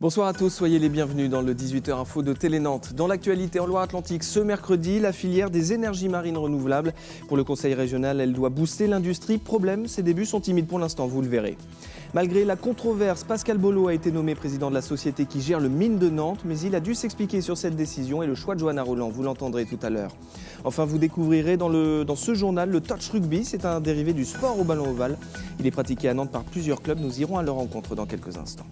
Bonsoir à tous, soyez les bienvenus dans le 18h Info de Télé Nantes. Dans l'actualité en Loire-Atlantique, ce mercredi, la filière des énergies marines renouvelables. Pour le Conseil régional, elle doit booster l'industrie. Problème, ses débuts sont timides pour l'instant, vous le verrez. Malgré la controverse, Pascal Bolo a été nommé président de la société qui gère le mine de Nantes, mais il a dû s'expliquer sur cette décision et le choix de Johanna Roland, vous l'entendrez tout à l'heure. Enfin, vous découvrirez dans ce journal le touch rugby, c'est un dérivé du sport au ballon ovale. Il est pratiqué à Nantes par plusieurs clubs, nous irons à leur rencontre dans quelques instants.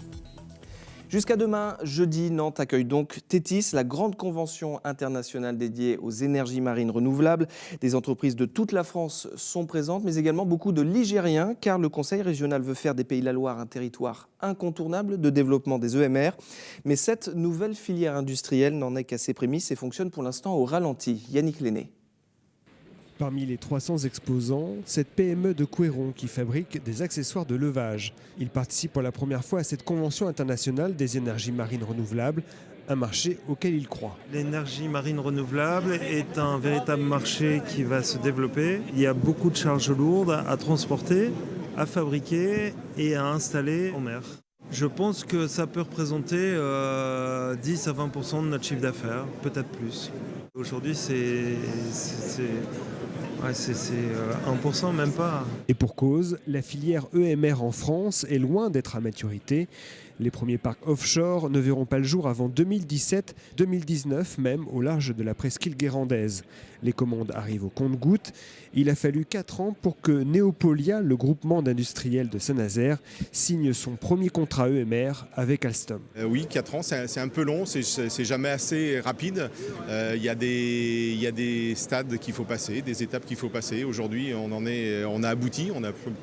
Jusqu'à demain, jeudi, Nantes accueille donc Tétis, la grande convention internationale dédiée aux énergies marines renouvelables. Des entreprises de toute la France sont présentes, mais également beaucoup de Ligériens, car le Conseil régional veut faire des Pays de la Loire un territoire incontournable de développement des EMR. Mais cette nouvelle filière industrielle n'en est qu'à ses prémices et fonctionne pour l'instant au ralenti. Yannick Lenné. Parmi les 300 exposants, cette PME de Couéron qui fabrique des accessoires de levage. Il participe pour la première fois à cette convention internationale des énergies marines renouvelables, un marché auquel il croit. L'énergie marine renouvelable est un véritable marché qui va se développer. Il y a beaucoup de charges lourdes à transporter, à fabriquer et à installer en mer. Je pense que ça peut représenter 10 à 20% de notre chiffre d'affaires, peut-être plus. Aujourd'hui, c'est 1%, même pas. Et pour cause, la filière EMR en France est loin d'être à maturité. Les premiers parcs offshore ne verront pas le jour avant 2017-2019, même au large de la presqu'île guérandaise. Les commandes arrivent au compte-gouttes. Il a fallu 4 ans pour que Neopolia, le groupement d'industriels de Saint-Nazaire, signe son premier contrat EMR avec Alstom. Oui, 4 ans, c'est un peu long, c'est jamais assez rapide. Il y a des stades qu'il faut passer, des étapes qu'il faut passer. Aujourd'hui, on a abouti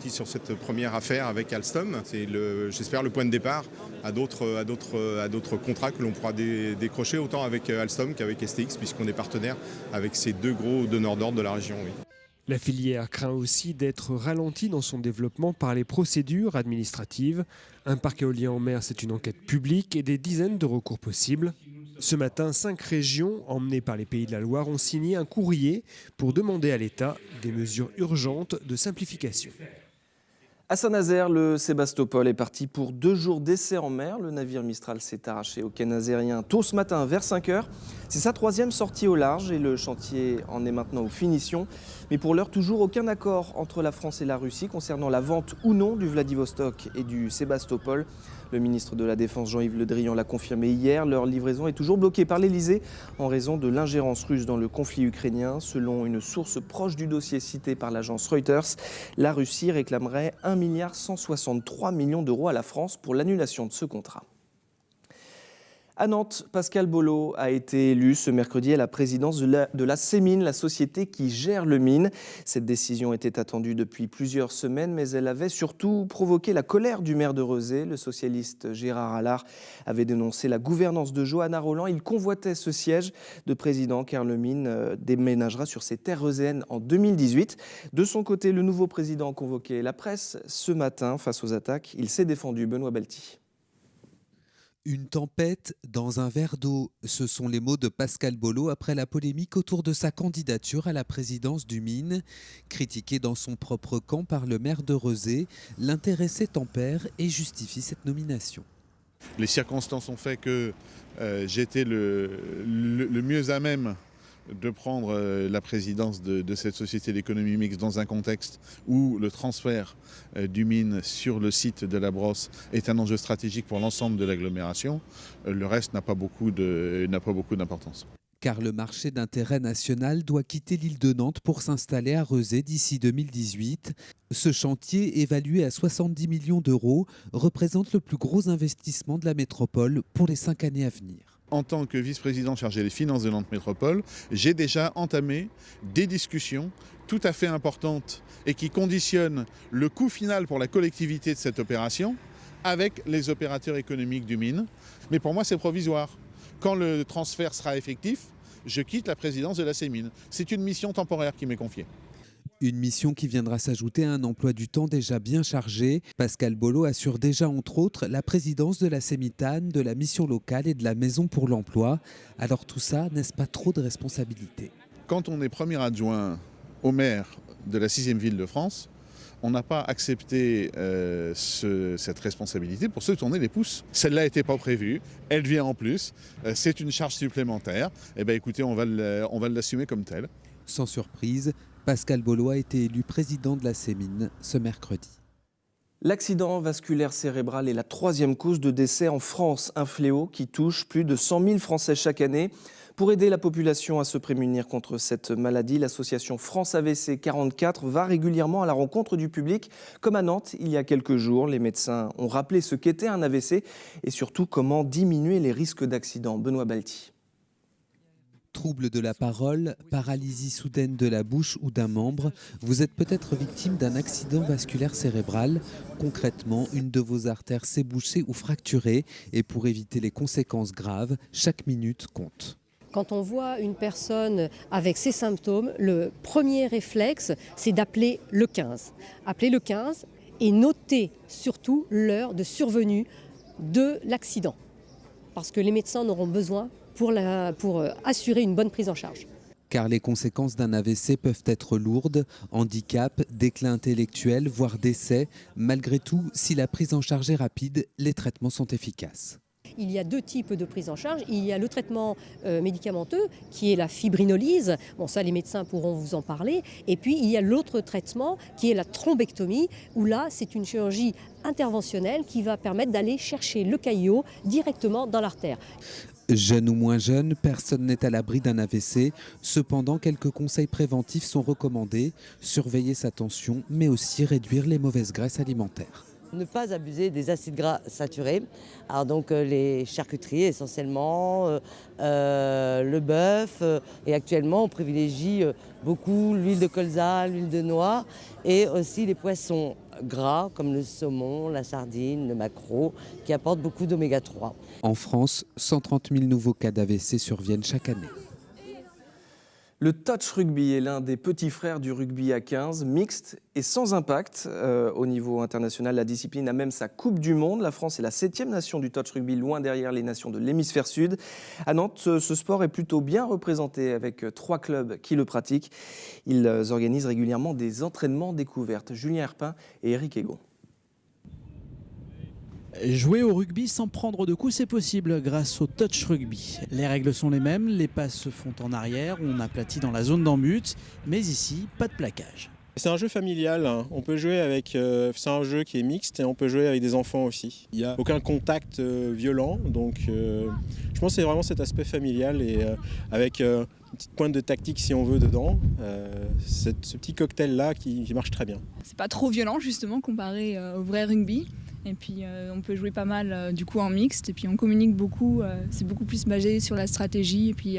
sur cette première affaire avec Alstom. C'est j'espère le point de départ à d'autres contrats que l'on pourra décrocher autant avec Alstom qu'avec STX, puisqu'on est partenaire avec ces deux gros donneurs d'ordre de la région. Oui. La filière craint aussi d'être ralentie dans son développement par les procédures administratives. Un parc éolien en mer, c'est une enquête publique et des dizaines de recours possibles. Ce matin, 5 régions, emmenées par les Pays de la Loire, ont signé un courrier pour demander à l'État des mesures urgentes de simplification. À Saint-Nazaire, le Sébastopol est parti pour 2 jours d'essai en mer. Le navire Mistral s'est arraché au quai nazérien tôt ce matin vers 5 h. C'est sa 3e sortie au large et le chantier en est maintenant aux finitions. Mais pour l'heure, toujours aucun accord entre la France et la Russie concernant la vente ou non du Vladivostok et du Sébastopol. Le ministre de la Défense Jean-Yves Le Drian l'a confirmé hier. Leur livraison est toujours bloquée par l'Elysée en raison de l'ingérence russe dans le conflit ukrainien. Selon une source proche du dossier cité par l'agence Reuters, la Russie réclamerait 1,163 milliard d'euros à la France pour l'annulation de ce contrat. À Nantes, Pascal Bolo a été élu ce mercredi à la présidence de la Sémine, la société qui gère le mine. Cette décision était attendue depuis plusieurs semaines, mais elle avait surtout provoqué la colère du maire de Rezé. Le socialiste Gérard Allard avait dénoncé la gouvernance de Johanna Roland. Il convoitait ce siège de président car le mine déménagera sur ses terres rezéennes en 2018. De son côté, le nouveau président a convoqué la presse ce matin face aux attaques. Il s'est défendu, Benoît Balti. Une tempête dans un verre d'eau, ce sont les mots de Pascal Bolo après la polémique autour de sa candidature à la présidence du Mine. Critiqué dans son propre camp par le maire de Rezé, l'intéressé tempère et justifie cette nomination. Les circonstances ont fait que j'étais le mieux à même de prendre la présidence de cette société d'économie mixte dans un contexte où le transfert du mine sur le site de la Brosse est un enjeu stratégique pour l'ensemble de l'agglomération. Le reste n'a pas beaucoup d'importance. Car le marché d'intérêt national doit quitter l'île de Nantes pour s'installer à Rezé d'ici 2018. Ce chantier, évalué à 70 millions d'euros, représente le plus gros investissement de la métropole pour les 5 années à venir. En tant que vice-président chargé des finances de Nantes Métropole, j'ai déjà entamé des discussions tout à fait importantes et qui conditionnent le coût final pour la collectivité de cette opération avec les opérateurs économiques du mine. Mais pour moi, c'est provisoire. Quand le transfert sera effectif, je quitte la présidence de la Sémine. C'est une mission temporaire qui m'est confiée. Une mission qui viendra s'ajouter à un emploi du temps déjà bien chargé. Pascal Bolo assure déjà entre autres la présidence de la Sémitane, de la mission locale et de la Maison pour l'emploi. Alors tout ça, n'est-ce pas trop de responsabilité ? Quand on est premier adjoint au maire de la 6e ville de France, on n'a pas accepté cette responsabilité pour se tourner les pouces. Celle-là n'était pas prévue, elle vient en plus, c'est une charge supplémentaire. Eh bien écoutez, on va l'assumer comme telle. Sans surprise, Pascal Bolo a été élu président de la Sémine ce mercredi. L'accident vasculaire cérébral est la 3e cause de décès en France, un fléau qui touche plus de 100 000 Français chaque année. Pour aider la population à se prémunir contre cette maladie, l'association France AVC 44 va régulièrement à la rencontre du public. Comme à Nantes, il y a quelques jours, les médecins ont rappelé ce qu'était un AVC et surtout comment diminuer les risques d'accident. Benoît Balti. Troubles de la parole, paralysie soudaine de la bouche ou d'un membre, vous êtes peut-être victime d'un accident vasculaire cérébral. Concrètement, une de vos artères s'est bouchée ou fracturée et pour éviter les conséquences graves, chaque minute compte. Quand on voit une personne avec ces symptômes, le premier réflexe, c'est d'appeler le 15. Appeler le 15 et noter surtout l'heure de survenue de l'accident. Parce que les médecins en auront besoin pour assurer une bonne prise en charge. Car les conséquences d'un AVC peuvent être lourdes, handicap, déclin intellectuel, voire décès. Malgré tout, si la prise en charge est rapide, les traitements sont efficaces. Il y a 2 types de prise en charge. Il y a le traitement médicamenteux qui est la fibrinolyse. Bon, ça, les médecins pourront vous en parler. Et puis, il y a l'autre traitement qui est la thrombectomie, où là, c'est une chirurgie interventionnelle qui va permettre d'aller chercher le caillot directement dans l'artère. Jeune ou moins jeune, personne n'est à l'abri d'un AVC. Cependant, quelques conseils préventifs sont recommandés. Surveiller sa tension, mais aussi réduire les mauvaises graisses alimentaires. Ne pas abuser des acides gras saturés. Alors donc les charcuteries essentiellement, le bœuf. Et actuellement, on privilégie beaucoup l'huile de colza, l'huile de noix et aussi les poissons gras comme le saumon, la sardine, le maquereau qui apportent beaucoup d'oméga 3. En France, 130 000 nouveaux cas d'AVC surviennent chaque année. Le touch rugby est l'un des petits frères du rugby à 15, mixte et sans impact. Au niveau international, la discipline a même sa Coupe du Monde. La France est la 7e nation du touch rugby, loin derrière les nations de l'hémisphère sud. À Nantes, ce sport est plutôt bien représenté avec 3 clubs qui le pratiquent. Ils organisent régulièrement des entraînements découvertes. Julien Herpin et Éric Egon. Jouer au rugby sans prendre de coups, c'est possible grâce au touch rugby. Les règles sont les mêmes, les passes se font en arrière, on aplatit dans la zone d'en-but, mais ici, pas de plaquage. C'est un jeu familial, hein. On peut jouer avec, c'est un jeu qui est mixte et on peut jouer avec des enfants aussi. Il n'y a aucun contact violent, donc je pense que c'est vraiment cet aspect familial et avec une petite pointe de tactique si on veut dedans, ce petit cocktail-là qui marche très bien. C'est pas trop violent justement comparé au vrai rugby. Et puis on peut jouer pas mal du coup en mixte et puis on communique beaucoup, c'est beaucoup plus basé sur la stratégie et puis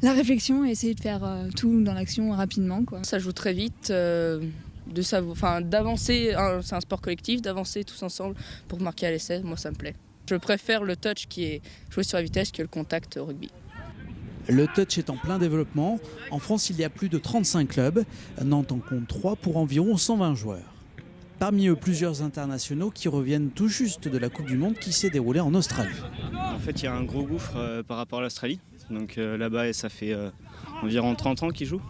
la réflexion et essayer de faire tout dans l'action rapidement, quoi. Ça joue très vite, d'avancer, c'est un sport collectif, d'avancer tous ensemble pour marquer à l'essai, moi ça me plaît. Je préfère le touch qui est joué sur la vitesse que le contact au rugby. Le touch est en plein développement. En France, il y a plus de 35 clubs. Nantes en compte 3 pour environ 120 joueurs. Parmi eux, plusieurs internationaux qui reviennent tout juste de la Coupe du Monde qui s'est déroulée en Australie. En fait, il y a un gros gouffre par rapport à l'Australie. Donc là-bas, ça fait environ 30 ans qu'ils jouent.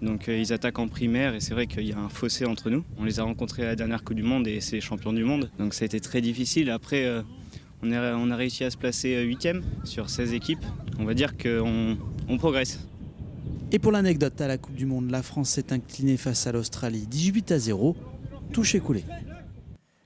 Donc ils attaquent en primaire et c'est vrai qu'il y a un fossé entre nous. On les a rencontrés à la dernière Coupe du Monde et c'est les champions du monde. Donc ça a été très difficile. Après, on a réussi à se placer 8e sur 16 équipes. On va dire qu'on progresse. Et pour l'anecdote, à la Coupe du Monde, la France s'est inclinée face à l'Australie 18-0. Touché coulé.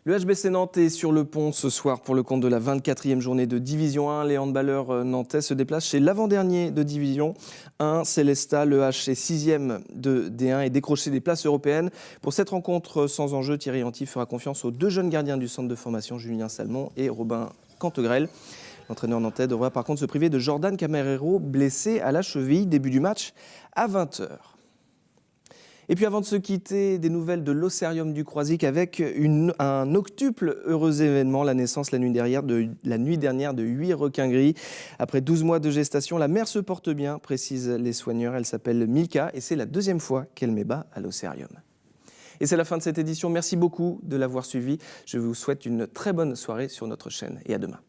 Le HBC Nantes est sur le pont ce soir pour le compte de la 24e journée de Division 1. Les handballeurs nantais se déplacent chez l'avant-dernier de Division 1, Célestat. Le H est 6e de D1 et décroché des places européennes. Pour cette rencontre sans enjeu, Thierry Anti fera confiance aux 2 jeunes gardiens du centre de formation, Julien Salmon et Robin Cantegrel. L'entraîneur nantais devra par contre se priver de Jordan Camarero, blessé à la cheville. Début du match à 20h. Et puis avant de se quitter, des nouvelles de l'Océarium du Croisic avec un octuple heureux événement, la naissance la nuit dernière de 8 requins gris. Après 12 mois de gestation, la mère se porte bien, précisent les soigneurs. Elle s'appelle Milka et c'est la 2e fois qu'elle met bas à l'Océarium. Et c'est la fin de cette édition. Merci beaucoup de l'avoir suivi. Je vous souhaite une très bonne soirée sur notre chaîne et à demain.